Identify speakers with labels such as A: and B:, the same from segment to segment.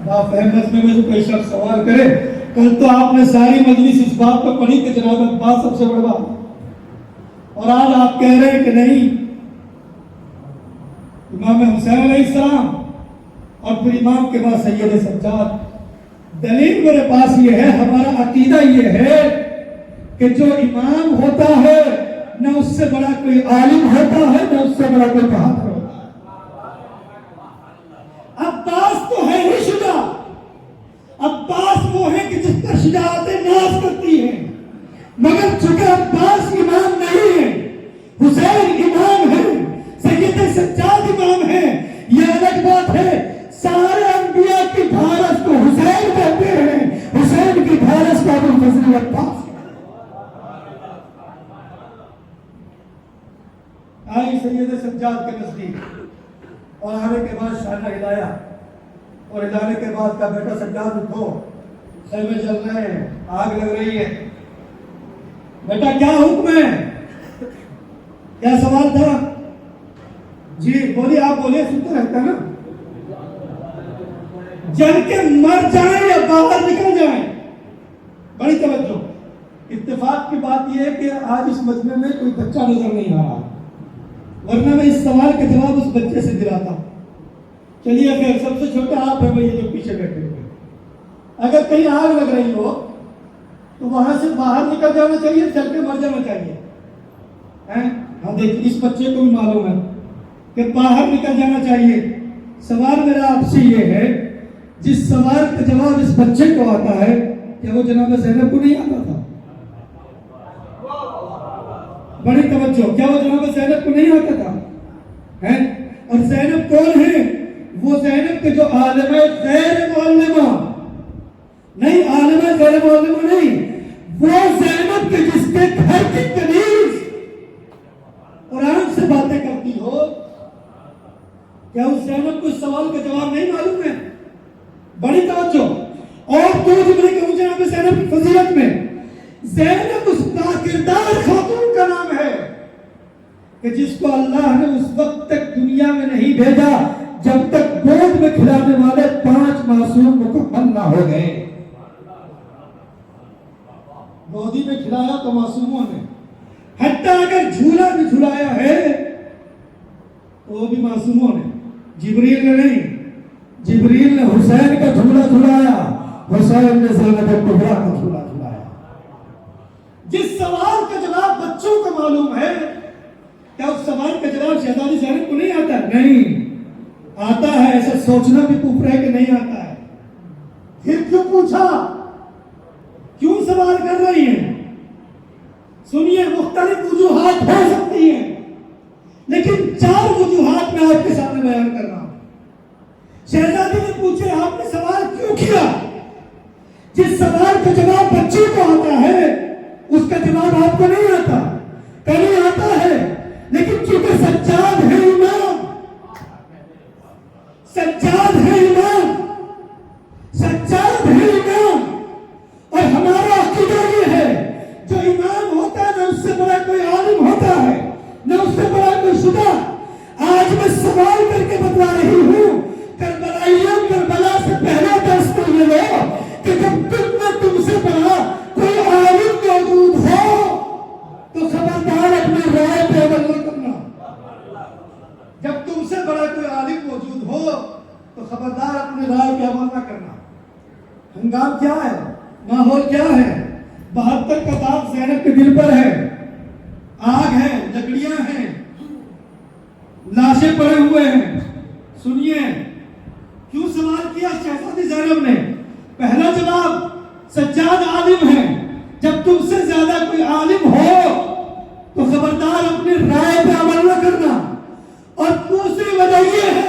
A: बाफहमत में मुझे कोई शख्स सवाल करे, कल तो आपने सारी मजलिस इस बात पर पढ़ी कि जनाब अब्बास सबसे बड़ा बात, और आज आप कह रहे हैं कि नहीं इमाम हुसैन अलैहिस्सलाम और फिर इमाम के बाद सैयद सज्जाद। दलील मेरे पास ये है, हमारा अकीदा ये है कि जो इमाम होता है न उससे बड़ा कोई आलिम होता है, न उससे बड़ा कोई बहादुर होता है। अब्बास तो है ही शुजा, अब्बास वो है कि जिस पर शुजाअतें नाज करती हैं, मगर चूंकि अब्बास इमाम नहीं है, हुसैन इमाम है, सैयद सज्जाद इमाम है, यह अलग बात है। सारे अंबिया की भारस को हुसैन कहते हैं, हुसैन की भारस का अबुल फजल अब्बास। आई सैयद सज्जाद के नजदीक और आने के बाद शाना हिलाया, और हिलाने के बाद का बेटा सज्जाद उठो, खेमे चल रहे हैं, आग लग रही है, बेटा क्या हुक्म है, क्या सवाल था? जी बोलिए, आप बोलिए, सुनते रहता है ना। जल के मर जाएं या बाहर निकल जाएं, बड़ी तवज्जो। इत्तेफाक की बात यह है कि आज इस मजमे में कोई बच्चा नजर नहीं आ रहा, वरना मैं इस सवाल का जवाब उस बच्चे से दिलाता। चलिए खैर, सबसे छोटा आप है, भैया जो पीछे बैठे हुए। अगर कहीं आग लग रही हो तो वहां से बाहर निकल जाना चाहिए, चल के मर जाना चाहिए, हैं? हाँ देखिए, इस बच्चे को भी मालूम है कि बाहर निकल जाना चाहिए। सवाल मेरा आपसे ये है, जिस सवाल का जवाब इस बच्चे को आता है, क्या वो जनाब ज़ैनब को नहीं आता था? बड़ी तवज्जो, क्या वो जनाब ज़ैनब को नहीं आता था? हैं? और ज़ैनब कौन है? वो ज़ैनब के जो आलिम गैर मुअल्लिमा नहीं, आलिम गैर मुअल्लिमा नहीं, वो ज़ैनब के जिसके घर की कनीज कुरान से बातें करती हो। क्या उस ज़ैनब को इस सवाल का जवाब नहीं मालूम है? बड़ी तवज्जो। और दो जुमले कहूं जनाब ज़ैनब की फजीलत में, ज़ैनब उस बाकिरदार खातून का नाम है कि जिसको अल्लाह ने उस वक्त तक दुनिया में नहीं भेजा जब तक गोद में खिलाने वाले 5 मासूम मुकम्मल ना हो गए। गोदी में खिलाया तो मासूमों ने, हत्ता अगर झूला भी झुलाया है तो वो भी मासूमों ने, जिब्रील ने नहीं। जिब्रील ने हुसैन का झूला झुलाया, हुसैन ने ज़ैनब कुबरा का झूला झुलाया। जिस सवाल का जवाब बच्चों को मालूम है, क्या उस सवाल का जवाब शहजादी ज़ैनब को नहीं आता? नहीं आता है, ऐसा सोचना भी कुफ्र है कि नहीं आता है। फिर क्यों पूछा, क्यों सवाल कर रही है? सुनिए, मुख्तलिफ वजूहात हो सकती हैं, लेकिन 4 वजूहात मैं आपके सामने बयान कर रहा हूं। शहजादी ने पूछे, आपने सवाल क्यों किया? जिस सवाल का जवाब बच्चे को आता है, उसका जवाब आपको नहीं आता, कहीं आता है, लेकिन चूंकि सज्जाद है इमाम, सज्जाद है इमाम, सज्जाद है इमाम, और हमारा अकीदा ये है, जो इमाम होता है न उससे बड़ा कोई आलिम होता है, न उससे बड़ा कोई शुजा। आज मैं सवाल करके बतला रही हूँ, करबला से पहले दर्स तो ये लो कि जब तुमसे बड़ा कोई आलिम मौजूद हो तो खबरदार अपनी राय पे अमल न करना। जब तुमसे बड़ा कोई आलिम मौजूद हो तो खबरदार अपनी राय पे अमल न करना। हंगाम क्या है, माहौल क्या है? 72 का दाग ज़ैनब के दिल पर है, आग है, लकड़ियां हैं, लाशें पड़े हुए हैं। सुनिए, क्यों सवाल किया शहजादी ज़ैनब ने? पहला जवाब, सज्जाद आलिम है, जब तुमसे ज्यादा कोई आलिम हो तो खबरदार अपनी राय पे अमल न करना। और दूसरी वजह यह है,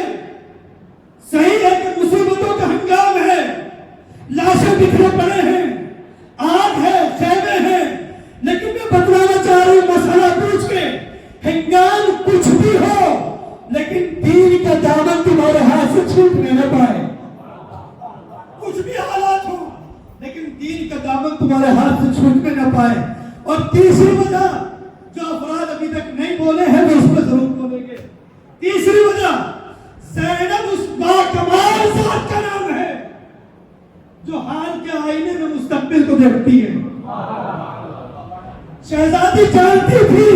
A: सही है कि मुसीबतों का हंगाम है, लाशें बिखरे पड़े हैं, आग है, खेमे हैं, लेकिन मैं बतलाना चाह रही हूं मसला पूछ के, हंगाम कुछ भी हो लेकिन दीन का दामन तुम्हारे हाथ से छूटने न पाए। कुछ भी हालात हो लेकिन दीन का दामन तुम्हारे हाथ से छूटने न पाए। और तीसरी वजह जो अफराद अभी तक नहीं बोले हैं वो उसमें जरूर बोलेंगे। तीसरी वजह, ज़ैनब उस बाकमाल ज़ात का नाम है को देखती है। शहजादी जानती थी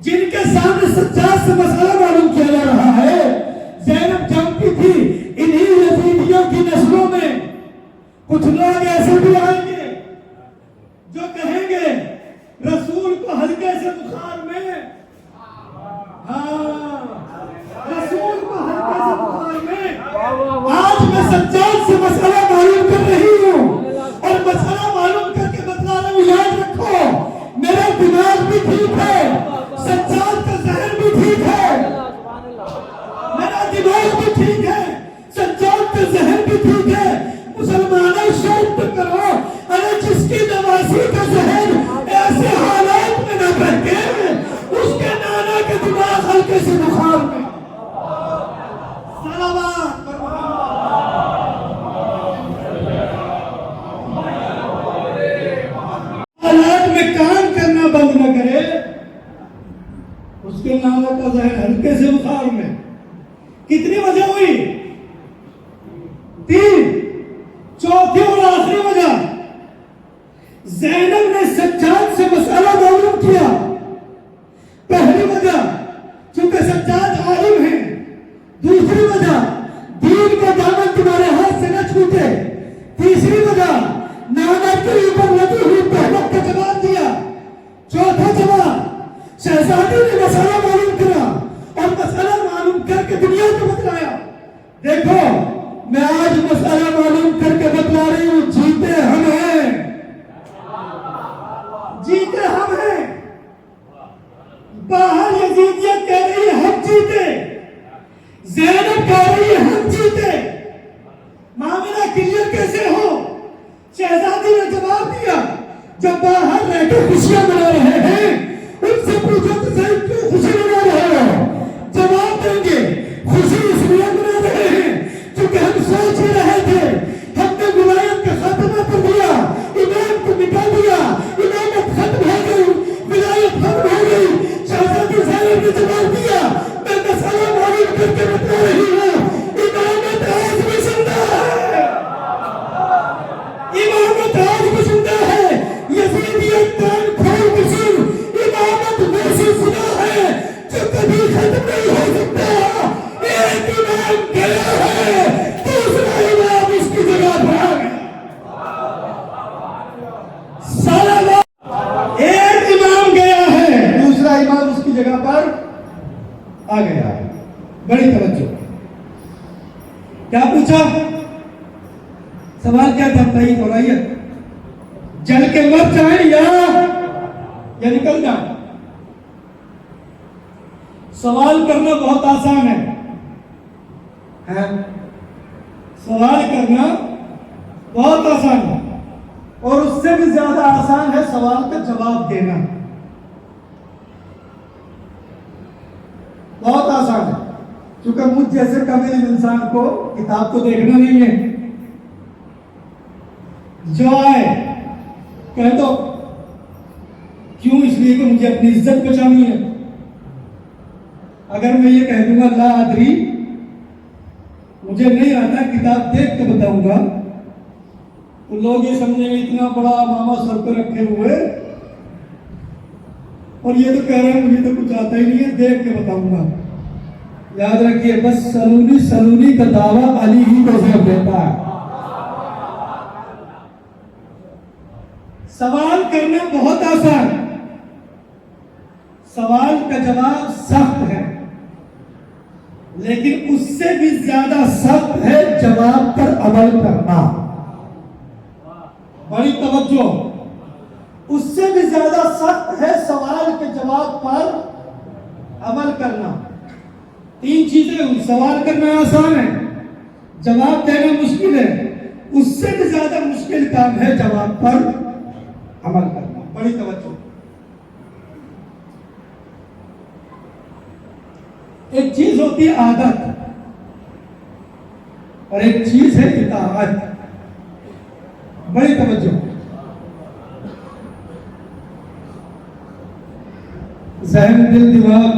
A: जिनके सामने सज्जाद से मसला मालूम किया जा रहा है, ज़ैनब जानती थी इन्हीं यजीदियों की नस्लों में कुछ लोग ऐसे भी आएंगे जो कहेंगे रसूल को हल्के से बुखार में, हाँ रसूल को हल्के से बुखार में। आज मैं सज्जाद से मसला मालूम कर रही हूँ और मसला मालूम करके बतला रहा हूँ। याद रखो मेरा दिमाग भी ठीक है, सज्जाद का जहन भी ठीक है, मेरा दिमाग भी ठीक है, सज्जाद का जहन भी ठीक है। मुसलमानों शर्त करो, अरे जिसकी नवासी का जहन ऐसे हालात में न बहके, उसके नाना के दिमाग हल्के से बुखार में। सलावत हालात में काम करना बंद न करे, उसके नाना का जहन हल्के से बुखार में। कितनी वजह हुई? 3। चौथी और आखिरी वजह, ज़ैनब ने सज्जाद से मसला मालूम किया। पहली वजह चूंकि सज्जाद आलिम है, दूसरी वजह दीन का दामन तुम्हारे हाथ से न छूटे, तीसरी वजह नाना के ऊपर लगी हुई तहमत का जवाब दिया, चौथा जवाब शहजादी ने मसला मालूम किया और मसला मालूम करके दुनिया को बतलाया। देखो मैं आज मसला मालूम करके बतला रही हूं, जीते हम हैं, जीते हम हैं। बाहर यजीदियत कह रही है हम जीते, ज़ैनब कह रही है हम जीते। मामला क्लियर कैसे हो? शहजादी ने जवाब दिया, जब बाहर रहकर खुशियां मना रहे हैं उनसे पूछो तो सही क्यों खुशी मना रहे हो? जवाब देंगे खुशी इसलिए मना रहे हैं क्योंकि हम सोच ही रहे थे, हमने विलायत का खात्मा कर दिया, इमाम को मिटा दिया, इमामत खत्म हो गई, विलायत खत्म हो गई। शहजादी ज़ैनब ने जवाब दिया, मैं मसला मालूम करके बता रही हूँ, इमामत आज भी जिंदा है, इमामत आज भी जिंदा है। यजीदियत दान खोल कुसूर, इमामत वैसी खुदा है जो कभी खत्म नहीं हो सकता। एक इमाम गया है, दूसरा इमाम उसकी जगह पर आ गया। सलावत, एक इमाम गया है, दूसरा इमाम उसकी जगह पर आ गया। बड़ी तवज्जो। क्या पूछा? सवाल क्या था बताइए दोहराइए। जल के मर जाए या निकल जाए? सवाल करना बहुत आसान है? सवाल करना बहुत आसान है और उससे भी ज्यादा आसान है सवाल का जवाब देना। बहुत आसान है क्योंकि मुझ जैसे कभी इंसान को किताब को देखना नहीं है, जो आए कह दो। क्यों? इसलिए कि मुझे अपनी इज्जत बचानी है। अगर मैं ये कह दूंगा ला अदरी, मुझे नहीं आता, किताब देख के बताऊंगा, तो लोग ये समझेंगे इतना बड़ा मामा सर पर रखे हुए और ये तो कह रहे हैं मुझे तो कुछ आता ही नहीं है, देख के बताऊंगा। याद रखिए, बस सलूनी सलूनी का दावा अली ही को सिर्फ देता है। सवाल करना बहुत आसान, सवाल का जवाब सख्त है, लेकिन उससे भी ज्यादा सख्त है जवाब पर अमल करना। बड़ी तवज्जो। उससे भी ज्यादा सख्त है सवाल के जवाब पर अमल करना। 3 चीजें हुई, सवाल करना आसान है, जवाब देना मुश्किल है, उससे भी ज्यादा मुश्किल काम है जवाब पर अमल करना। बड़ी तवज्जो। एक चीज होती है आदत और एक चीज है इताअत। बड़ी तवज्जो। ज़हन दिल दिमाग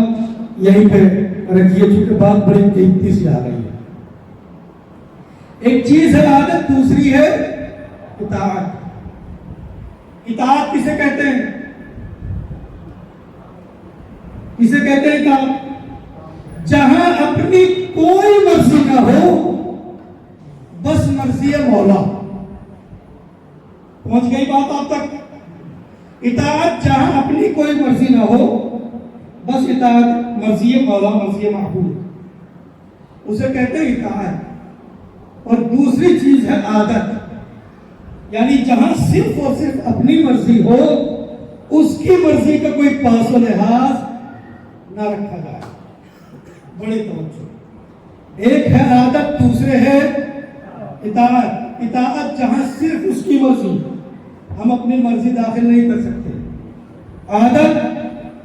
A: यहीं पे रखिए क्योंकि बात बड़ी कीमती सी आ रही है। एक चीज है आदत, दूसरी है इताअत। इताअत किसे कहते हैं? किसे कहते हैं इताअत? जहां अपनी कोई मर्जी ना हो, बस मर्जी है मौला। पहुंच गई बात आप तक? इताअत जहां अपनी कोई मर्जी ना हो, बस इताअत मर्जी है मौला, मर्जी है महबूब, उसे कहते हैं इताअत। और दूसरी चीज है आदत, यानी जहां सिर्फ और सिर्फ अपनी मर्जी हो, उसकी मर्जी का कोई पास व लिहाज ना रखा जाए। बड़ी तवज्जो। एक है आदत, दूसरे है इताअत। इताअत जहां सिर्फ उसकी मर्जी, हम अपनी मर्जी दाखिल नहीं कर सकते। आदत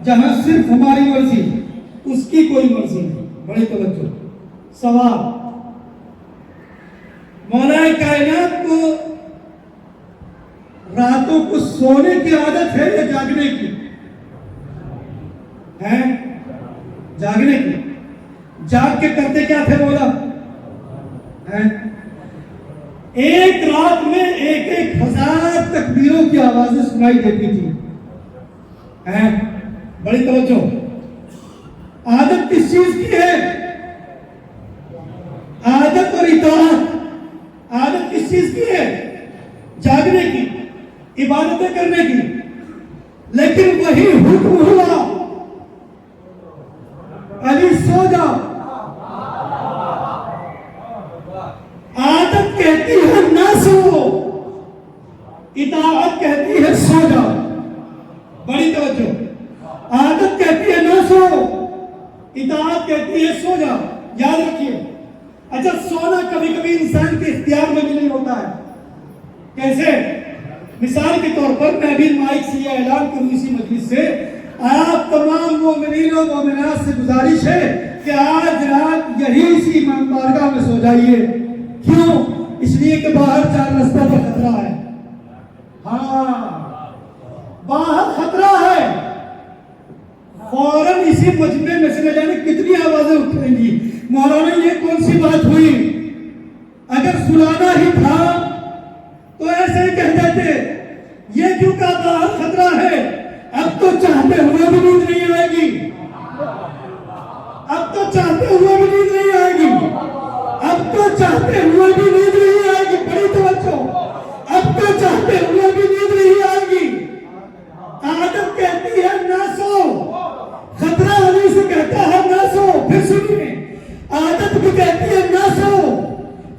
A: जहां सिर्फ हमारी मर्जी, उसकी कोई मर्जी नहीं। बड़ी तवज्जो। सवाल, मौलाए कायनात को रातों को सोने की आदत है या जागने की है? जागने की। जाग के करते क्या थे बोला है? एक रात में 1,000 तकबीरों की आवाजें सुनाई देती थी। है? बड़ी तवज्जो। आदत किस चीज की है? आदत और इताअत। आदत किस चीज की है? जागने की, इबादतें करने की। लेकिन वही हुक्म हुआ, अली सो जाओ। आदत कहती है ना सो, इताअत कहती है सो जाओ। बड़ी तवज्जो। आदत कहती है ना सो, इताअत कहती है सो जाओ। याद रखिए। अच्छा, सोना कभी कभी इंसान के इख्तियार में भी नहीं होता है। कैसे? मिसाल के तौर पर मैं भी माइक से यह ऐलान करूं इसी मजलिस से, आप तमाम मोमिनीन और मोमिनात से गुजारिश है कि आज रात यही इसी इमाम बारगाह में सो जाइए। क्यों? इसलिए कि बाहर 4 रास्तों पर खतरा है। हाँ, बाहर खतरा है। फौरन इसी मजमे में से न जाने कितनी आवाजें उठेंगी। मौलाना ये कौन सी बात हुई? अगर सुनाना ही था तो ऐसे ही कह देते, ये क्यों का बाहर खतरा है। अब तो चाहते हुए भी नींद नहीं आएगी। अब तो चाहते हुए भी नींद नहीं आएगी। अब तो चाहते हुए भी नींद नहीं आएगी। बड़ी तवज्जो। अब तो चाहते हुए भी नींद नहीं आएगी। आदत कहती है ना सो, खतरा अली से कहता है ना सो। फिर सुनिए, आदत भी कहती है ना सो,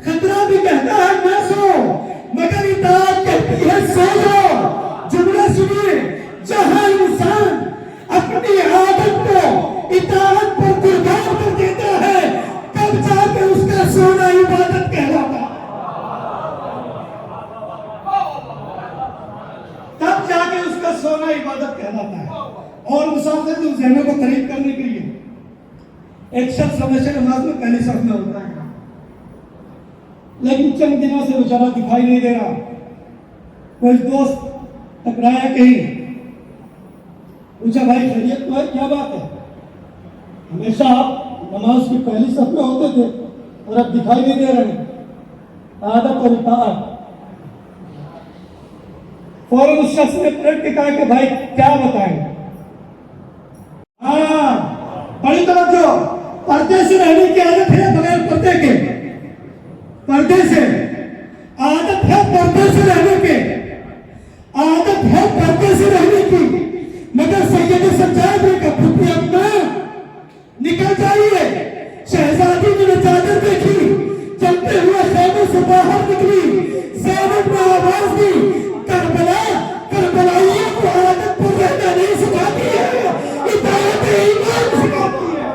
A: खतरा भी कहता है ना सो, मगर इताअत कहती है सो जाओ। जुमला सुनिए, जहां इंसान अपनी आदत को इताअत पर कुर्बान कर देता है, तब जाके उसका सोना इबादत कहलाता है। तब जाके उसका सोना इबादत कहलाता है। और मुसाफिर तो ज़हनों को करीब करने के लिए एक शख्स हमेशा नमाज में पहली सफ में होता है, लेकिन चंद दिनों से बेचारा दिखाई नहीं दे रहा। कोई दोस्त टकराया कहीं, पूछा भाई खैरियत तो है, क्या बात है? हमेशा आप नमाज की पहली सफ में होते थे और अब दिखाई नहीं दे रहे। आदत और इताअत। फौरन उस शख्स ने पलट के कहा कि भाई क्या बताएं? हाँ, बड़ी तवज्जो। पर्दे से रहने की आदत है बगैर पर्दे के? पर्दे से आदत है, पर्दे से रहने के आदत है, पर्दे से रहने की। मगर सैयद सज्जाद ने कहा पुत्री अपना निकल जाइए। शहजादी ने चादर देखी, चलते हुए खैमे से बाहर निकली। ज़ैनब ने आवाज दी, करबला, करबलाइयों को आदत पर रहना नहीं सिखाती है, इताअत ईमान सिखाती है।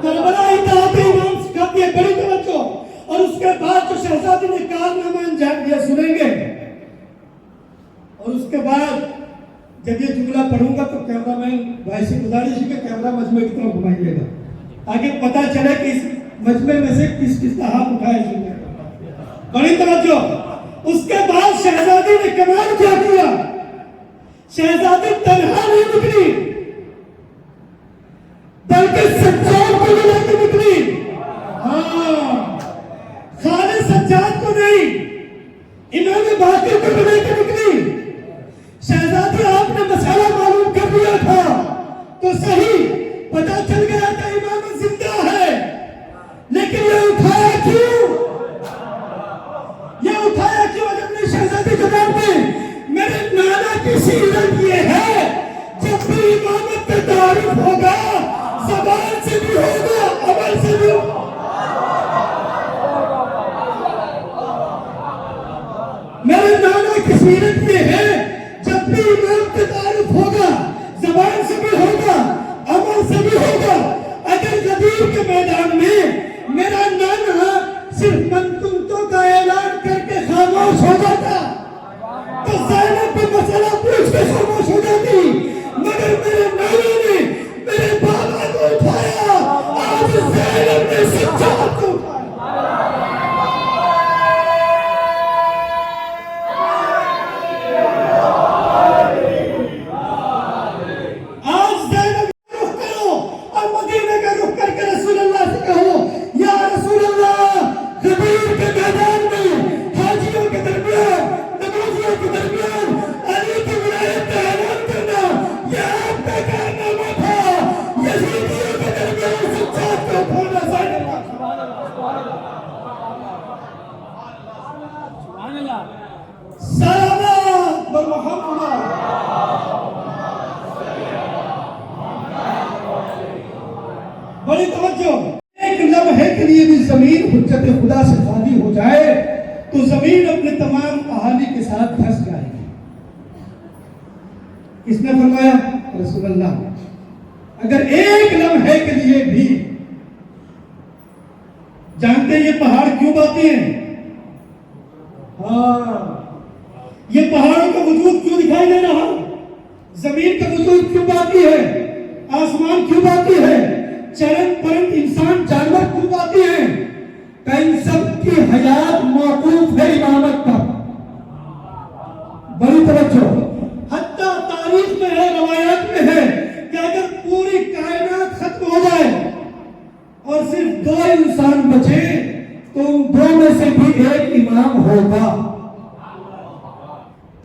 A: करबला इताअत ईमान सिखाती है। बड़ी तवज्जो। और उसके बाद जो शहजादी ने कारनामा अंजाम दिया सुनेंगे। और उसके बाद जब ये जुमला पढ़ूंगा तो कैमरामैन भाई से गुजारिश है कि कैमरा मजमे की तरफ घुमाइएगा, ताकि पता चले कि इस मजमे में से किस किस का हाथ उठाया सुनने। बड़ी तवज्जो। उसके बाद शहजादी ने कमाल क्या किया? शहजादी तन्हा नहीं निकली, बल्कि सज्जाद को लेकर निकली। की सीरत ये है, जब भी इमामत का तारीफ होगा, ज़बान से भी होगा, अमल से भी होगा। मेरे नाना की सीरत ये है, जब भी इमाम का तारीफ होगा, ज़बान से भी होगा, अमल से भी होगा। अगर गदीर के मैदान में मेरा नाना सिर्फ मनतुमतों का ऐलान करके खामोश हो जाता तो ज़ैनब भी मसला पूछ के खामोश हो जाती, मगर मेरे नाना ने मेरे बाबा को उठाया, आज ज़ैनब ने सज्जाद को उठाया। आज ज़ैनब का रुख करो और मदीने का रुख करके रसूल अल्लाह से कहो, या रसूल अल्लाह, गदीर के मैदान में हाजियों के दरमियान, नमाजियों के दरमियान अली की विलायत का ऐलान करना, यह आपका कारनामा था। यजीदियों के दरमियान सज्जाद को उठाना ज़ैनब का सलावत व मोहम्मद। बड़ी तवज्जो, एक लम्हे के लिए भी जमीन हुज्जत खुदा से खाली हो जाए तो जमीन अपने तमाम अहाली के साथ धंस जाएगी। किसने फरमाया? रसूलुल्लाह। अगर एक लम्हे के लिए भी, जानते हैं ये पहाड़ क्यों बाकी हैं? हाँ, ये पहाड़ों का वजूद क्यों दिखाई दे रहा, जमीन का वजूद क्यों बाकी है, आसमान क्यों बाकी है, चरण परंत इंसान जानवर क्यों बाकी है? कई सब की हयात मौकूफ है इमामत पर। बड़ी तवज्जो, हत्ता तारीख में है, रवायात में है कि अगर पूरी कायनात खत्म हो जाए और सिर्फ दो इंसान बचे तो उन दो में से भी एक इमाम होगा।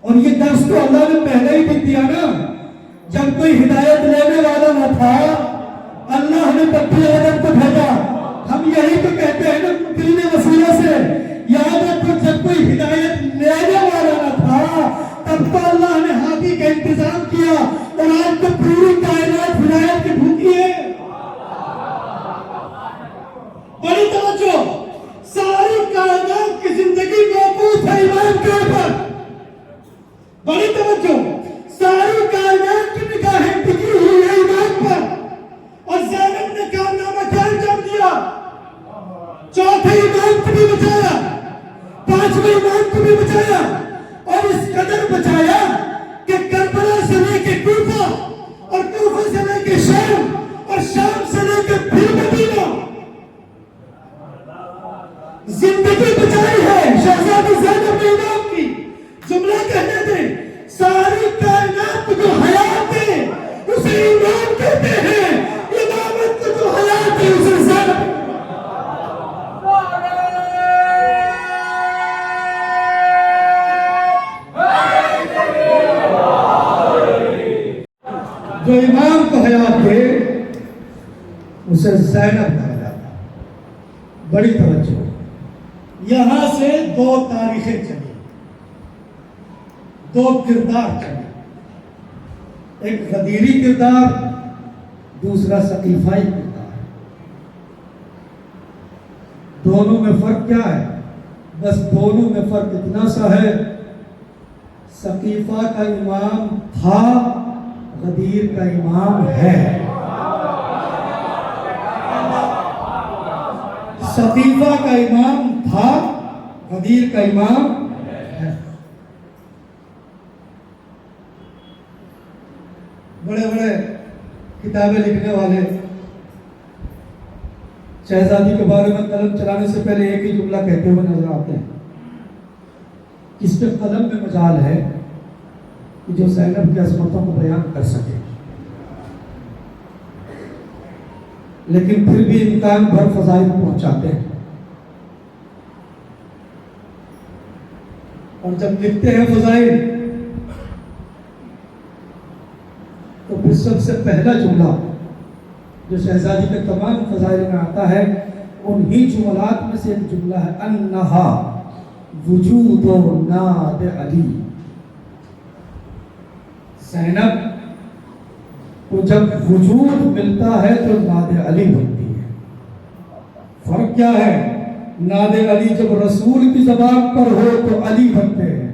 A: और ये दर्स तो अल्लाह ने पहले ही भी दिया ना, जब कोई हिदायत लेने वाला न था, अल्लाह ने बच्चे आदम को भेजा। हम यही तो कहते हैं ना तीन वसीले से, याद रखो जब कोई हिदायत लेने वाला न था तब तो अल्लाह ने हाथी का इंतजाम किया, और आज तो पूरी कायनात हिदायत की भूखी है। बड़ी तवज्जो, सारी कायनात की जिंदगी मौकूफ है इमाम के ऊपर। बड़ी तवज्जो, सारी कायनात की निगाहें टिकी हुई है इमाम पर। और ज़ैनब ने कारनामा क्या अंजाम दिया? चौथे इमाम को भी बचाया, पांचवें इमाम को भी बचाया, और इस कदर बचाया कि करबला से लेके कूफा, और कूफा से लेके शाम, और शाम से लेके फिर मदीना, जिंदगी बचाई है शहजादी ज़ैनब ने इमाम की। जुमला कहने थे, सारी कायनात को हयात है उसे इमाम कहते हैं, इमामत को जो हयात है उसे ज़ैनब। जो इमाम को हयात है उसे ज़ैनब कहा जाता है। बड़ी तवज्जो, यहां से दो तारीखें चली, दो किरदार चले, एक गदीरी किरदार, दूसरा सकीफाई किरदार। दोनों में फर्क क्या है? बस दोनों में फर्क इतना सा है, सकीफा का इमाम था, गदीर का इमाम है। सकीफा का इमाम था, गदीर का इमाम है। बड़े बड़े किताबें लिखने वाले शहजादी के बारे में कलम चलाने से पहले एक ही जुमला कहते हुए नजर आते हैं, इस पे कलम में मजाल है कि जो ज़ैनब की अज़मतों को बयान कर सके, लेकिन फिर भी इम्कान भर फजाइल पहुंचाते हैं। और जब लिखते हैं फजाइल तो फिर सबसे पहला जुमला जो शहजादी के तमाम फजाइल में आता है, उन्हीं जुमलात में से एक जुमला है, अन्नहा वजूदो नाद अली। ज़ैनब को जब वजूद मिलता है तो नादे अली बनती है। फर्क क्या है? नादे अली जब रसूल की जबान पर हो तो अली बनते हैं,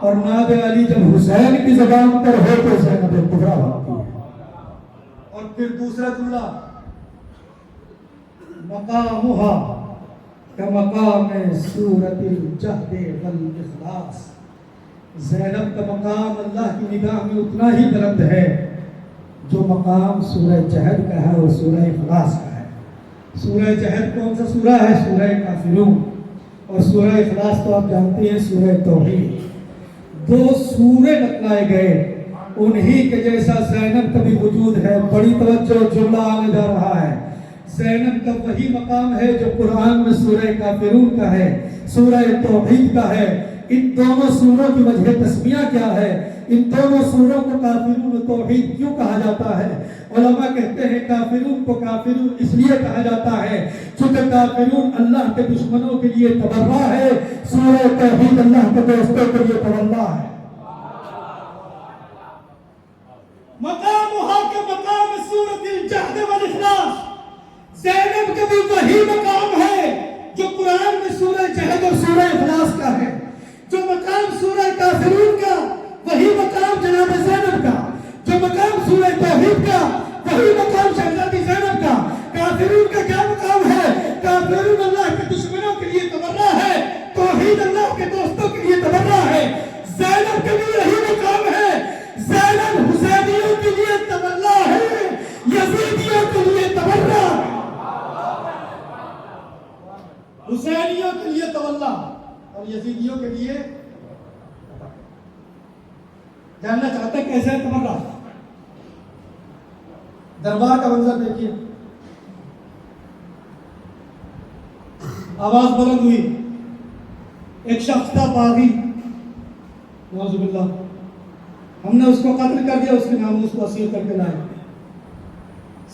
A: और नादे अली जब हुसैन की जबान पर हो तो ज़ैनब कुबरा बनती है। और फिर दूसरा जुमला, मकामुहा का मकाम सूरतिल जहदे वल इखलास। ज़ैनब का मकाम अल्लाह की निगाह में उतना ही बुलंद है जो मकाम सूरह जहद का है और सूरह इखलास का है। सूरह जहद कौन सा सूरह है? सूरह काफिरून। और सूरह इखलास तो आप जानते हैं सूरह तौहीद। दो सूरे बतलाए गए, उन्हीं के जैसा ज़ैनब का भी वजूद है। बड़ी तवज्जो, जुमला आने जा रहा है। ज़ैनब का वही मकाम है जो कुरान में सूरह काफिरून का है, सूरह तौहीद का है। इन दोनों सूरों की वजह तस्मिया क्या है? इन दोनों सूरों को काफिरून तौहीद क्यों कहा जाता है? उलमा कहते हैं काफिरून को काफिरून इसलिए कहा जाता है क्योंकि काफिरून अल्लाह के दुश्मनों के लिए तबर्रा है, सूरह तौहीद अल्लाह के दोस्तों के लिए तवल्ला है। मकामुहा के मकाम सूरतिल जहद वल इखलास। ज़ैनब का भी वही मकाम है जो कुरान में सूरह जहद और सूरह इखलास का है। जो मकाम सूरह काफिरून का वही मकाम जनाब ज़ैनब का। जो मकाम सूरह तौहीद का वही मकाम शहजादी ज़ैनब का। काफिरून का क्या मकाम है? काफिरून अल्लाह के दुश्मनों के लिए तबर्रा है, तौहीद अल्लाह के दोस्तों के लिए तबर्रा है। ज़ैनब का भी यही मकाम है। ज़ैनब हुसैनियों के लिए तबर्रा है, यजीदियों के लिए तबर्रा, हुसैनियों के लिए तवल्ला और यजीदियों के लिए। जानना चाहते हैं कैसे है तबर्रा? दरबार का मंजर देखिए, आवाज बुलंद हुई, एक शख्स था बागी, नौजुबिल्लाह, हमने उसको कत्ल कर दिया, उसके नामूस को असीर करके लाए।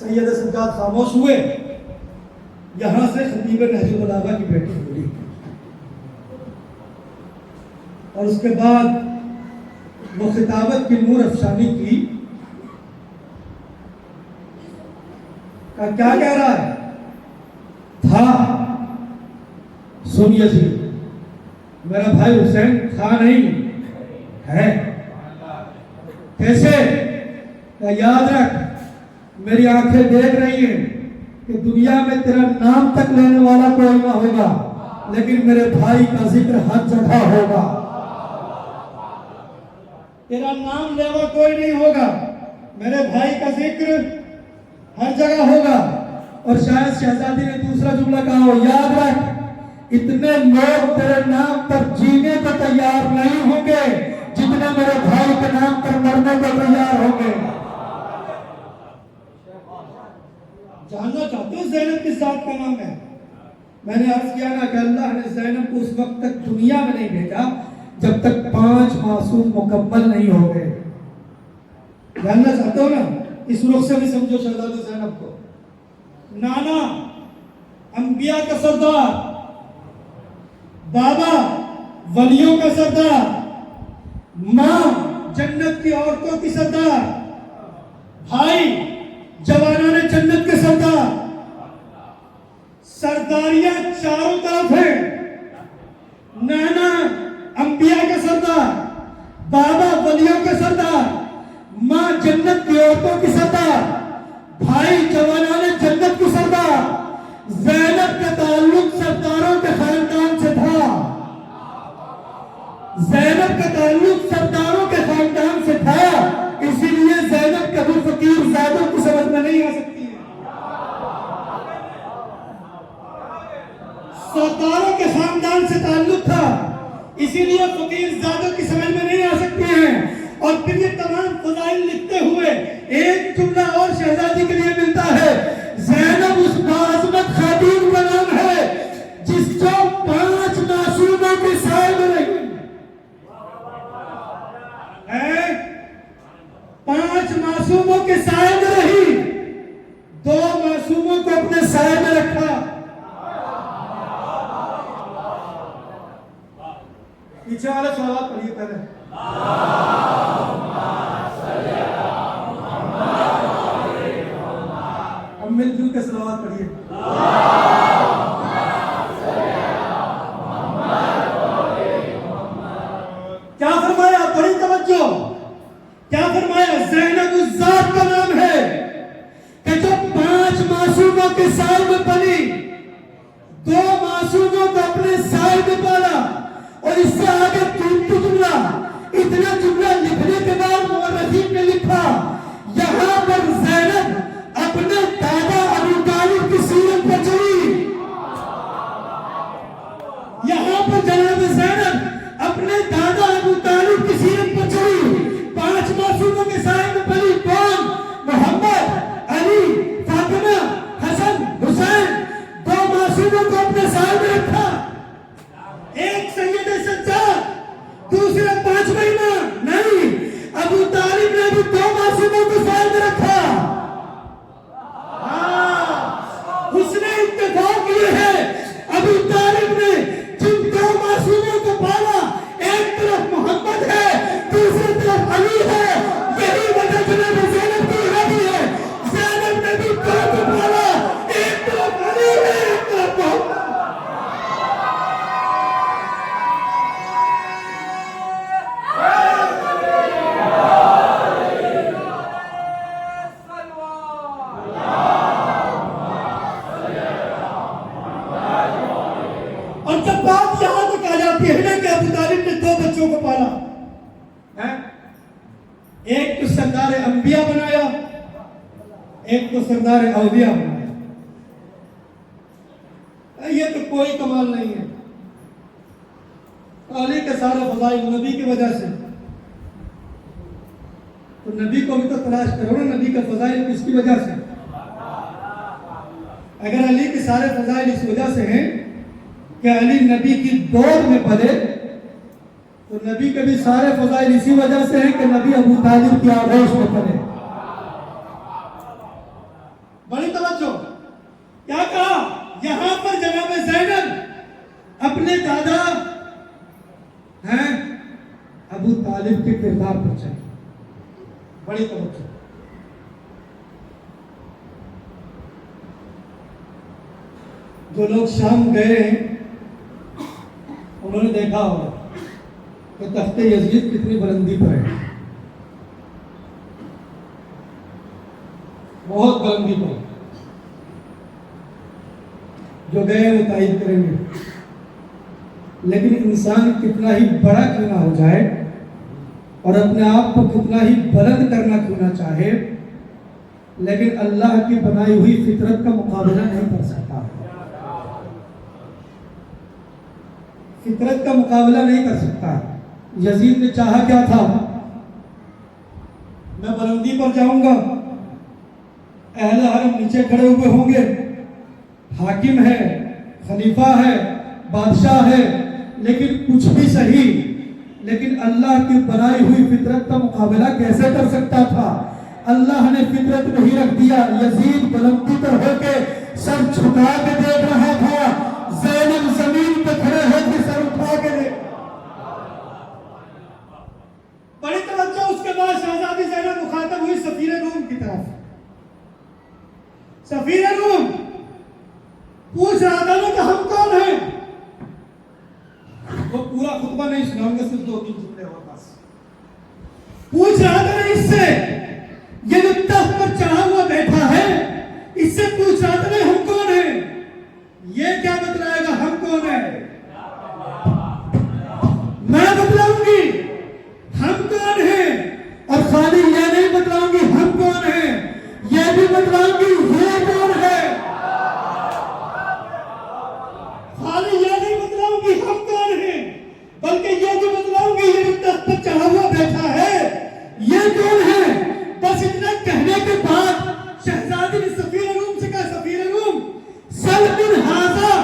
A: सैयद सज्जाद खामोश हुए। यहां से खतीब नहजुल बलागा की बेटी बोली, और उसके बाद वो खिताबत की नूर अफशानी की। क्या कह रहा है? था सुनिए जी, मेरा भाई हुसैन था नहीं है। कैसे? याद रख, मेरी आंखें देख रही हैं कि दुनिया में तेरा नाम तक लेने वाला कोई ना होगा, लेकिन मेरे भाई का जिक्र हर जगह होगा। तेरा नाम लेवा कोई नहीं होगा, मेरे भाई का जिक्र हर जगह होगा। और शायद शहजादी ने दूसरा जुमला कहा हो, याद रख, इतने लोग तेरे नाम पर जीने को तैयार नहीं होंगे जितने मेरे भाई के नाम पर मरने को तैयार होंगे। जानना चाहते हो ज़ैनब किस जात का नाम है? मैंने अर्ज किया ना कि अल्लाह ने ज़ैनब को उस वक्त तक दुनिया में नहीं भेजा जब तक 5 मासूम मुकम्मल नहीं हो गए। जानना चाहते हो ना? इस रुख से भी समझो शहजादी ज़ैनब को। नाना अंबिया का सरदार, बाबा वलियों का सरदार, माँ जन्नत की औरतों की सरदार, भाई जवानाने जन्नत के सरदार। सरदारियां चारों तरफ है। नाना अंबिया के सरदार, बाबा वलियों के सरदार, माँ जन्नत की औरतों की सरदार, भाई जवानाने जन्नत की सरदार। ज़ैनब का ताल्लुक सरदारों के खानदान से था। ज़ैनब का ताल्लुक सरदारों के खानदान से था, इसीलिए ज़ैनब कभी फकीर ज़ादों की समझ में नहीं आ सकती है। सरदारों के खानदान से ताल्लुक था, इसीलिए फकीर ज़ादों की समझ में नहीं आ सकती है। और फिर ये तमाम फजाइल लिखते हुए एक जुमला और शहजादी के लिए मिलता है। ज़ैनब उस बाज़मत खातून का नाम है जिसको 5 मासूमों के साए में रही है। 5 मासूमों के साए में रही, 2 मासूमों को अपने साए में रखा। पीछे वाला सवाल पढ़िए पहले। फरमाया, बड़ी तवज्जो, क्या फरमाया? ज़ैनब उस जात का नाम है कि जो 5 मासूमों के साल में पली, 2 मासूमों को अपने साल में पाला, और इससे आगे 3 जुमला, इतना जुमला लिखने के बाद मुअर्रिखीन ने लिखा, यहाँ पर ज़ैनब अपने दादा अबू तालिब की सीरत पर चली। यहाँ पर जनाब ज़ैनब अपने दादा अबू तालिब की सीरत पर चली। 5 मासूमों के साए में पली। कौन? मोहम्मद, अली, फातिमा, हसन, हुसैन। 2 मासूमों को अपने साए में रखा। एक सैयद सज्जाद, दूसरा 5वां इमाम। नहीं, अबू तालिब ने भी 2 मासूमों को साए में रखा। उसने इत्तेफाक ये है, अबू तालिब ने जिन 2 मासूमों को पाला, एक तरफ मोहम्मद है, दूसरी तरफ अली है। यही वजह जनाब ज़ैनब की रही है। ज़ैनब ने भी 2 को पाला, एक तरफ अली है, एक तरफ मोहम्मद। और जब बात यहां तक आ जाती है ना कि अबू तालिब ने 2 बच्चों को पाला है, एक को सरदार अंबिया बनाया, एक को सरदार औलिया बनाया। ये तो कोई कमाल नहीं है। अली के सारे फजाइल नबी की वजह से, तो नबी को भी तो तलाश करो ना, नबी का फजाइल किसकी वजह से? अगर अली के सारे फजाइल इस वजह से हैं कि अली नबी की दौर में पले, तो नबी के भी सारे फजाइल इसी वजह से हैं कि नबी अबू तालिब की आगोश में पले। बड़ी तवज्जो, क्या कहा? यहां पर जनाब ज़ैनब अपने दादा हैं अबू तालिब के किरदार पर चले। बड़ी तवज्जो। जो लोग शाम गए हैं उन्होंने देखा होगा कि तख्ते यजीद कितनी बुलंदी पर है, बहुत बुलंदी पर। जो गए वो तारीफ करेंगे, लेकिन इंसान कितना ही बड़ा क्यों ना हो जाए और अपने आप को कितना ही बुलंद करना क्यों ना चाहे, लेकिन अल्लाह की बनाई हुई फितरत का मुकाबला नहीं कर सकता। फितरत का मुकाबला नहीं कर सकता। यजीद ने चाहा क्या था? मैं बुलंदी पर जाऊंगा, अहले हरम नीचे खड़े हुए होंगे, हाकिम है, खलीफा है, बादशाह है, लेकिन कुछ भी सही, लेकिन अल्लाह की बनाई हुई फितरत का मुकाबला कैसे कर सकता था? अल्लाह ने फितरत में ही रख दिया। यजीद बुलंदी पर होके सर झुका के देख रहा था, ज़ैनब जमीन पे खड़े होकर सर उठा के देख। बड़ी तवज्जो। उसके बाद शहजादी ज़ैनब मुखातब हुई सफीर रूम की तरफ। सफीर रूम पूछ रहा था ना कि हम कौन हैं? वो पूरा खुतबा नहीं सुनाऊंगा, सिर्फ 2-3 जुमले और बस। पूछ रहा था ना इससे, ये जो तख्त पर चढ़ा हुआ बैठा है, इससे पूछ रहा था ना हम कौन हैं? ये क्या बतलाएगा हम कौन है? मैं बतलाऊंगी हम कौन हैं, और खाली ये नहीं बतलाऊंगी हम कौन हैं, ये भी बतलाऊंगी ये कौन है। खाली ये नहीं बतलाऊंगी हम कौन हैं, बल्कि ये भी बतलाऊंगी ये जो तख्त पर चढ़ा हुआ बैठा है ये कौन है। बस इतना कहने के बाद शहजादी ने सफीर रूम से कहा, सफीर रूम सल बिन हाजा,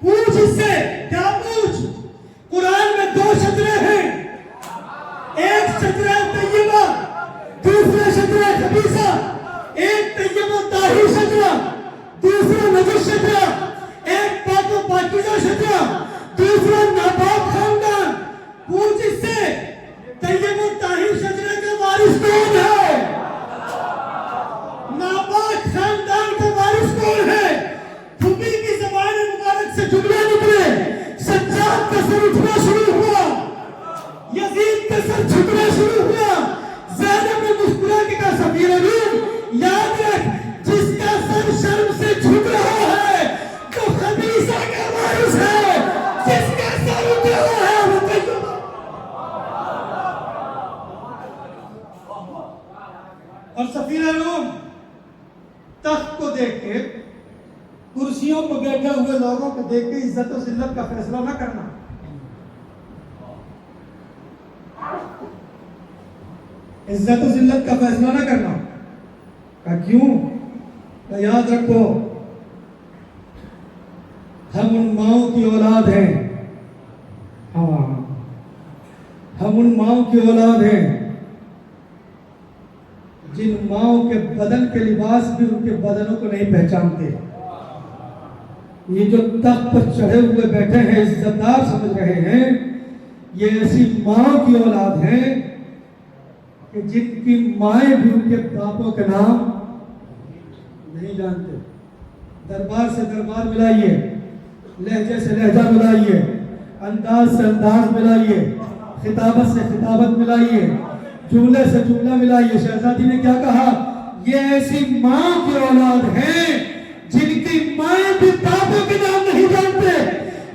A: पूछ इससे। क्या पूछ? कुरान में 2 शजरे हैं, एक शजरा तैयबा, दूसरा शजरा खबीसा। एक तैयबा ताहिर शजरा, दूसरा नजस शजरा। एक पाको पाकीज़ा शजरा, दूसरा नापाक खानदान। पूछ इससे तैयबा ताहिर शजरे का वारिस कौन है? नापाक खानदान का वारिस कौन है? फुबी की ज़बान मुबारक से जुमले निकले, सज्जाद का सर उठना शुरू हुआ, यजीद उसका सर झुकना शुरू हुआ। ज़ैनब ने मुस्कुरा के कहा, सफीर रूम, याद रख, जिसका सर शर्म से झुक रहा है तो खबीसा का वारिस है, जिसका सर उठ रहा है वो तैयबा। और सफीर रूम तख्त को देख के, कुर्सियों पर बैठे हुए लोगों को देख के इज्जत और जिल्लत का फैसला ना करना। इज्जत और जिल्लत का फैसला ना करना। का क्यों? तो याद रखो, हम उन माओं की औलाद हैं। हाँ, हम उन माओं की औलाद हैं जिन माओं के बदन के लिबास भी उनके बदनों को नहीं पहचानते। ये जो तख्त पर चढ़े हुए बैठे हैं, इज्जतदार समझ रहे हैं, ये ऐसी माओं की औलाद हैं कि जिनकी माएं भी उनके बापों के नाम नहीं जानते। दरबार से दरबार मिलाइए, लहजे से लहजा मिलाइए, अंदाज से अंदाज मिलाइए, खिताबत से खिताबत मिलाइए, जुमले से जुमला मिलाइए। शहजादी ने क्या कहा? ये ऐसी माँ की औलाद है जिनकी माएं भी बापों के नाम नहीं जानते।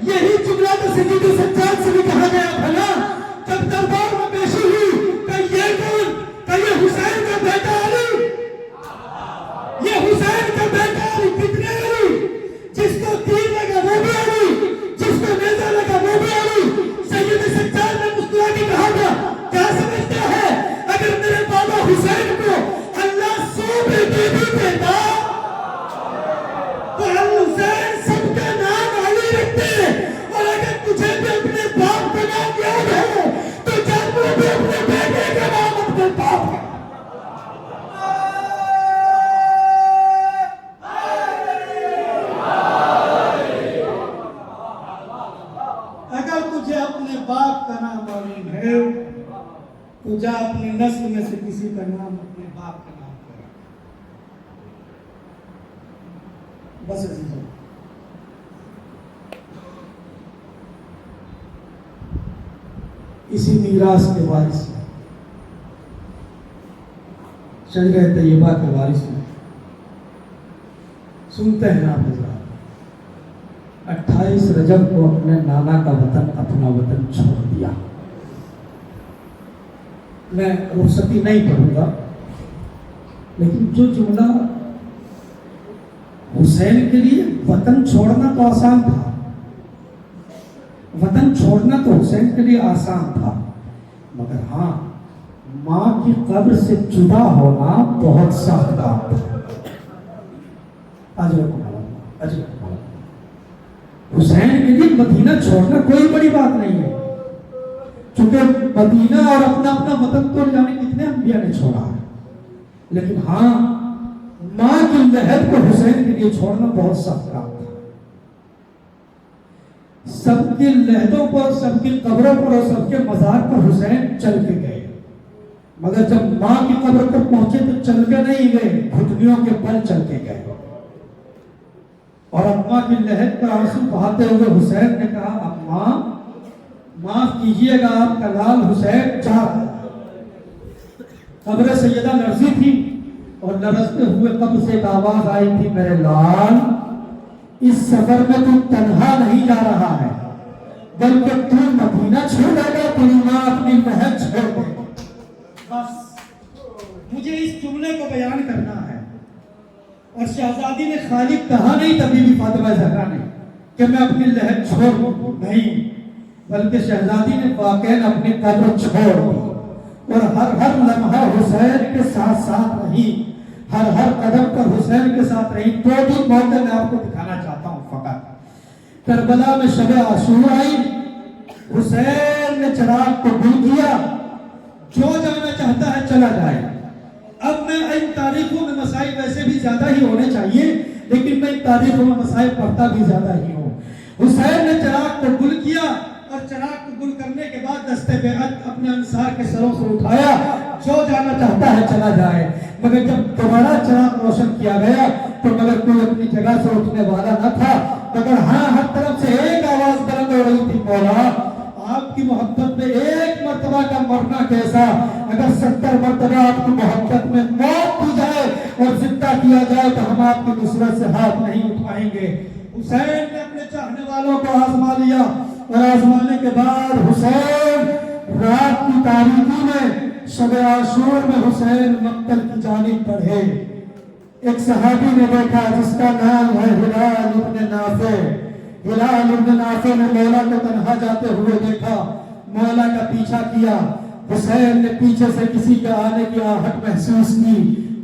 A: यही जुमला तो सैयद सज्जाद से भी कहा गया था ना, जब दरबार में पेशी हुई, ये कौन? ये हुसैन का बेटा अली, ये हुसैन का बेटा अली। कितने अली? जिसको तीर लगा वो भी अली, जिसको नेजा लगा वो भी अली। सैयद सज्जाद ने मुस्कुरा के कहा था, क्या समझता है अगर मेरे बाबा हुसैन को अल्लाह 100 बेटे भी देता तो हुसैन सबका नाम अली रखते। और अगर तुझे भी अपने बाप का नाम याद है तो जानू भी अपने बेटे का नाम अपने बाप का। अगर तुझे अपने बाप का नाम मालूम है तो जा अपनी नस्ल में से किसी का नाम अपने बाप का नाम कर। बस अजीजों, इसी मीरास के वारिस में, शजर तैयबा के वारिस में सुनते हैं आप हज़रात, 28 रजब को अपने नाना का वतन, अपना वतन छोड़ दिया। मैं रुखसती नहीं पढ़ूंगा, लेकिन जो जुमला हुसैन के लिए वतन छोड़ना तो आसान था, वतन छोड़ना तो हुसैन के लिए आसान था, मगर हाँ, माँ की कब्र से जुदा होना बहुत सख्त काम था। हुसैन के लिए मदीना छोड़ना कोई बड़ी बात नहीं है, क्योंकि मदीना और अपना अपना वतन तो जाने कितने अंबिया ने छोड़ा है, लेकिन हाँ, माँ की लहर को हुसैन के लिए छोड़ना बहुत सख्त काम था। सबके लहदों पर, सबकी कब्रों पर और सबके मजार पर हुसैन चल के गए, मगर जब माँ की कब्र पर पहुंचे तो चल के नहीं गए, घुटनियों के बल चल के गए। और अम्मा की लहर पर आंसू बहाते हुए हुसैन ने कहा, अम्मा माफ कीजिएगा, आपका लाल हुसैन जा रहा है। कब्र सैयदा लरज़ी थी और लरजते हुए कब्र से एक आवाज आई थी, मेरे लाल, इस सफर में तू तन्हा नहीं जा रहा है, बल्कि तू मदीना छोड़ेगा, तेरी माँ अपनी महल छोड़ देगी। बस मुझे इस जुमले को बयान करना है। और शहजादी ने खाली कहा नहीं था बीबी फातिमा ज़हरा ने कि मैं अपनी लहर छोड़ नहीं, बल्कि शहजादी ने वाकई अपनी कब्र छोड़ दी और हर हर लम्हा हुसैन के साथ साथ रही, हर हर कदम पर हुसैन के साथ रही। दो भी मौके मैं आपको दिखाना चाहता हूँ। फकत करबला में शब आशूरा आई, हुसैन ने चिराग को बुझ दिया, जो जाना चाहता है चला जाए। अब मैं इन तारीखों में मसाइल वैसे भी ज्यादा ही होने चाहिए, लेकिन मैं इन तारीखों में मसाइल पढ़ता भी ज्यादा ही हूँ। हुसैन ने चिराग को गुल किया और चिराग को गुल करने के बाद दस्ते बेअत अपने अंसार के सरों से उठाया, जो जाना चाहता है चला जाए। मगर जब दोबारा चिराग रोशन किया गया तो मगर कोई अपनी जगह से उठने वाला न था, मगर हाँ, हर तरफ से एक आवाज बुलंद हो रही थी, मौला आपकी मोहब्बत में एक
B: मर्तबा का मरना कैसा, अगर 70 मर्तबा आपकी मोहब्बत में मौत दी जाए और जिंदा किया जाए तो हम आपकी नुसरत से हाथ नहीं उठाएंगे। हुसैन ने अपने चाहने वालों को आजमा लिया और आजमाने के बाद हुसैन रात की तारीकी में शब आशूर में हुसैन मक्तल की जानिब बढ़े। एक सहाबी ने देखा जिसका नाम है हिलाल इब्न नाफे। हिलाल इब्न नाफे ने मौला को तन्हा जाते हुए देखा, मौला का पीछा किया। हुसैन ने पीछे से किसी का आने की आहट महसूस की,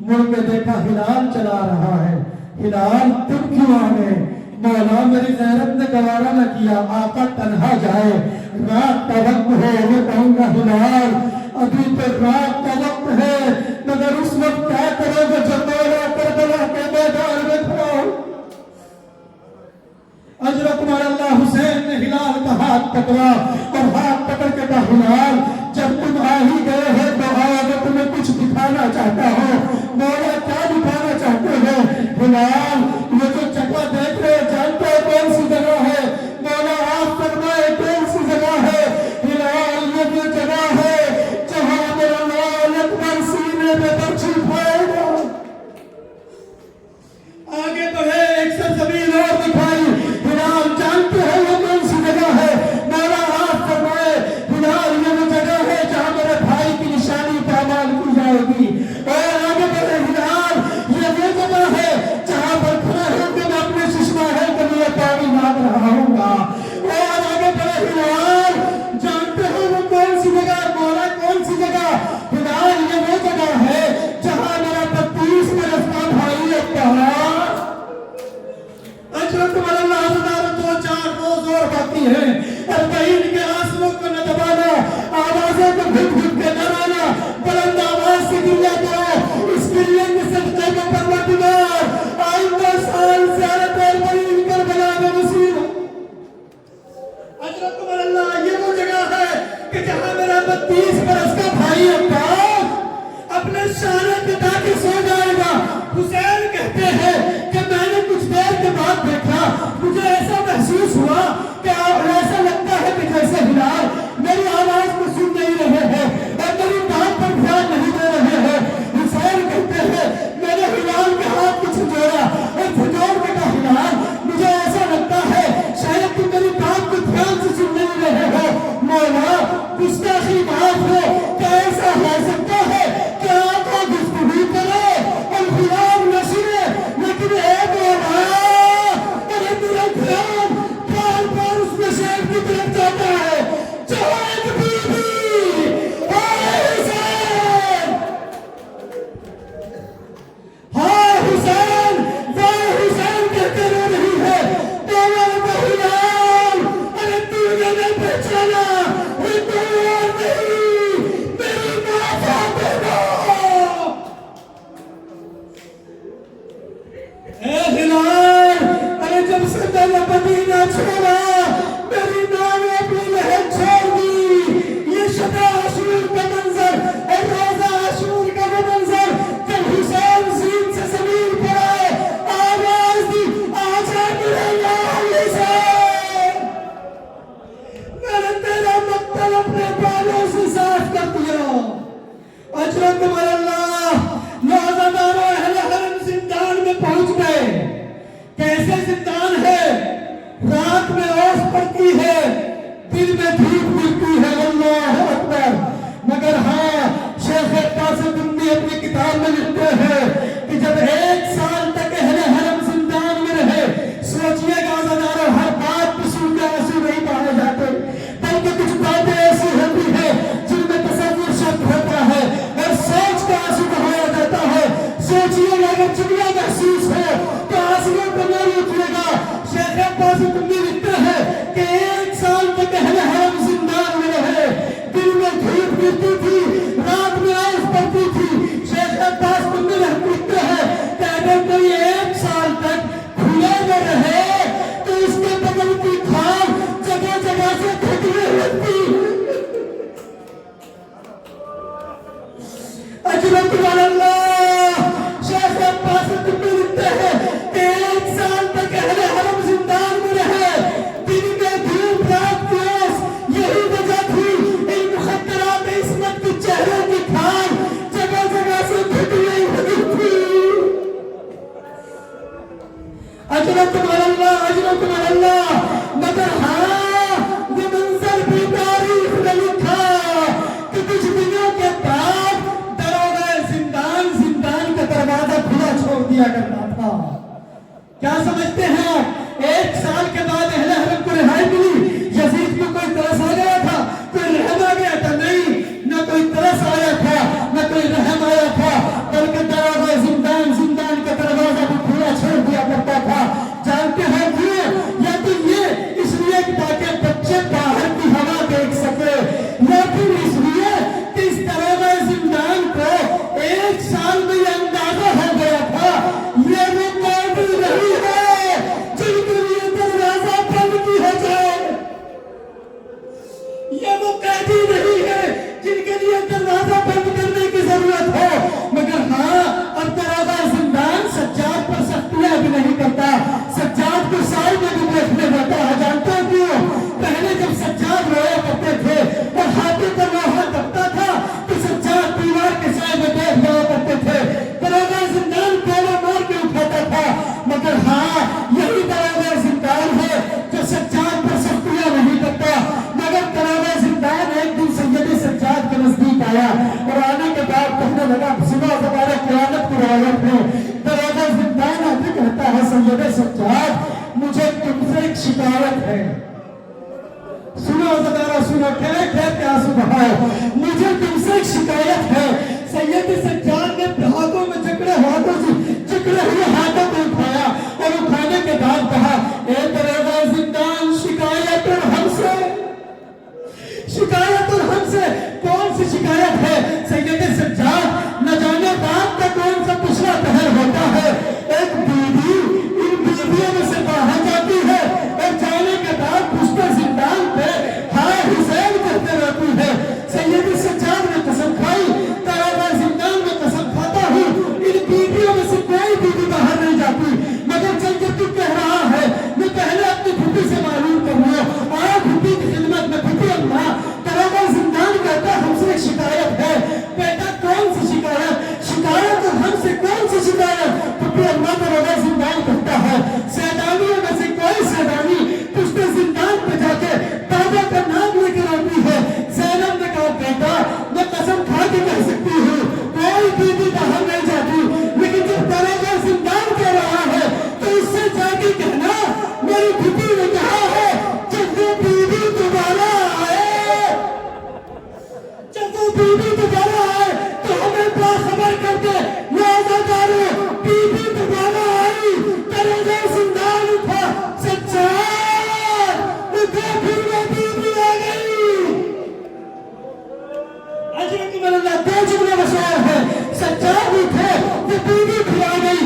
B: मुड़ के देखा हिलाल चला रहा है। हिलाल तुम क्यों आ गए? मौला मेरी गैरत ने गवारा न किया, आका तन्हा जाए, रात का वक्त है। मैं कहूंगा हिलाल अभी तो रात का वक्त है, मगर उस वक्त क्या करोगे जब मौला करबला के मैदान में खड़ा हो। अजरत अल्लाह हुसैन ने हिलाल का हाथ पकड़ा और हाथ पकड़ के कहा हिलाल जब तुम आ ही गए हो तो आओ, तुम्हें कुछ दिखाना चाहता हो। मौला क्या दिखाना चाहते हो? हिलाल ये जो जगह देख रहे हो जानते हो कौन सी जगह है? मौला आप फरमाए कौन सी जगह है? हिलाल ये जो जगह है जहां मेरा लाल अकबर सीने में बर्छी उठाएगा। आगे बढ़े, एक सरजमीन और दिखाई। हिलाल जानते हो वो कौन सी जगह है? मौला आप फरमाए हिलाल ये वो जगह है जहां मेरे भाई की निशानी पामाल की जाएगी। और आगे बढ़े हिलाल ये वो जगह है जहां पर खड़े होकर मैं अपने सुषमाहल के लिए पानी मांग रहा हूँगा। और आगे बढ़े हिलाल जानते हो वो कौन सी जगह? मौला कौन सी जगह? हिलाल ये वो जगह है जहां मेरा 32 बरस का भाई दो चार रोज और बाकी है। अरबईन के आंसुओं को न दबाना, आवाजों को घुट घुट के डराना, बुलंद आवाज से गिरिया करो। इस गिरिए के सदक़े में परवरदिगार आइंदा साल ज़ियारत अरबईन करबला में नसीब। हज़रत अल्लाह ये वो जगह है कि जहां मेरा 32 बरस का भाई अब्बास अपने शाने पिता के सो जाएगा। हुसैन कहते हैं कि मैंने कुछ देर के बाद देखा, मुझे ऐसा महसूस हुआ कि ऐसा लगता है कि जैसे हिलाल मेरी आवाज को सुन नहीं रहे हैं और मेरी बात पर ध्यान नहीं दे रहे हैं। हुसैन कहते हैं मैंने हिलाल के हाथ को झंझोड़ा और झंझोड़ के कहा हिलाल मुझे ऐसा लगता है शायद तुम मेरी बात को ध्यान से सुन नहीं रहे हो। मौला गुस्ताखी माफ हो, क्या ऐसा हो सकता है कि आपको गुफ्तगू करे और हिलाल न सुने? लेकिन एक अरे मेरा ध्यान बार बार उस नशेब की तरफ जाता है। जवान बीबी हाँ हुसैन वो हुसैन कहते रह रही है हिलाल अरे तूने नहीं पहचाना, वो कोई और नहीं मेरी माँ फातिमा। हिलाल अरे जब से मैंने मदीना छोड़ा मेरी माँ ने अपनी लहर छोड़ दी। ये शब आशूर का मंजर और रोजा आशूर का वो मंजर जब हुसैन जीन से जमीन पर आए आवाज दी आजा मेरे लाल हुसैन। मैंने तेरा मक्तल अपने बालों से साफ कर दिया। अजरत अल्लाह नौजवानों अहले हरम जिंदान में पहुंच गए। कैसे जिंदान है? रात में ओस पड़ती है, दिन में धूप मिलती है। अल्लाह अकबर। मगर हाँ शेख कासिम अपनी किताब में लिखते हैं कि जब 1 साल तक अहले हरम जिंदान में रहे, सोचिएगा आज़ादारों हर बात पे सुन के आंसू नहीं बहाए जाते, बल्कि कुछ बातें ऐसी होती है जिनमें तसव्वुर शब्द होता है और सोच का आंसू बहाया जाता है। सोचिएगा अगर चुगला महसूस हो तो आंसुओं को नहीं उठेगा। शेख कासिम लिखते हैं कि 1 साल तक अहले हरम जिंदान में रहे, दिन में धूप गिरती थी, रात में आइस पड़ती थी। शेख कासिम लिखते हैं कि अगर कोई 1 साल तक खुले में रहे तो उसके बगल की खाल जगह जगह से फटने लगती। अजरत अल्लाह शेख कासिम लिखते हैं कि 1 साल तक अहले हरम जिंदान में रहे, दिन में धूप रात की ओस। यही वजह थी इन मुखद्दर दिया करता था। क्या समझते हैं आप? 1 साल के बाद अहले हरम को रिहाई मिली। यजीद को कोई तरस आ गया था, कोई रहम आ गया था? नहीं, न कोई तरस आया था, न कोई रहम आया था, बल्कि दरवाजा जिंदान का दरवाजा भी खुला छोड़ दिया करता था। जानते हैं क्यों? या तो ये इसलिए ताकि बच्चे बाहर की हवा देख सके, या फिर इसलिए कि इस दरवाजा जिंदान को 1 साल में ये अंदाजा हो गया था ये वो कैदी नहीं है जिनके लिए दरवाजा बंद किया जाए, ये वो कैदी नहीं है जिनके लिए दरवाजा बंद करने की जरूरत है। मगर हाँ, अब दरवाजा जिंदान सज्जाद पर सख्तियां भी नहीं करता, सज्जाद को साल में भी देखने देता है। जानते हो क्यों? पहले जब सज्जाद रोया करते थे और हाथों पर लोहा दबता था तो सज्जाद दीवार के साए में बैठ जाया करते थे, दरवाजा जिंदान पहले मार के उठाता था। मगर हाँ, यही दरवाजा जिंदान है जो सज्जाद पर सख्तियां नहीं करता। मगर दरवाजा जिंदान एक दिन सैयद सज्जाद के नजदीक आया और आने के बाद कहने लगा, सुनो हमारे क़यामत की रिवायत में दरवाजा जिंदान आके कहता है, सैयद सज्जाद मुझे तुमसे एक शिकायत है। सुनो ज़रा सुनो, ठहर के आंसू बहाओ, मुझे तुमसे एक शिकायत है। सैयद सज्जाद ने हाथों में जकड़े हुए हाथों को उठाया और उठाने के बाद कहा, ए दरवाजा जिंदान, शिकायत और हमसे कौन सी शिकायत है? सैयद सज्जाद, न जाने बाप का कौन सा पिछला पहर होता है, एक बीवी इन बीवियों में से बाहर जाती है और जाने के बाद पुश्ते जिंदान पे हाय हुसैन कहते रहती है। सैयद सज्जाद ने कसम खाई, दरवाजा जिंदान में कसम खाता हूँ, इन बीवियों में से कोई बीवी बाहर नहीं जाती। मगर जब तू कह रहा है, मैं पहले अपनी फूफी से मालूम कर लूँ, आया फूफी की खिदमत में, फूफी अम्मा, दरवाजा जिंदान कहता हमसे एक शिकायत है। बेटा कौन सी शिकायत तो हमसे कौन सी शिकायत? फूफी अम्मा, दरवाजा जिंदान कहता है सैदानियों में से कोई सैदानी पुश्ते जिंदान पे जाके दादा का नाम लेकर आती है। ज़ैनब ने कहा, बेटा मैं कसम खा के कह सकती हूँ कोई बीवी बाहर नहीं जाती, लेकिन जब दरवाजा जिंदान कह रहा है तो उससे जाके कहना मेरी फूफी ने कहा है जब वो बीवी दोबारा आए तो हमें बाखबर कर दे। बीवी दोबारा आई, दरवाजा जिंदान उठा, सज्जाद उठा, फिर वो बीवी आ गई। अजब की मल्ला दो जुमले मशहूर है, सज्जाद उठे, वो बीवी फिर आ गई।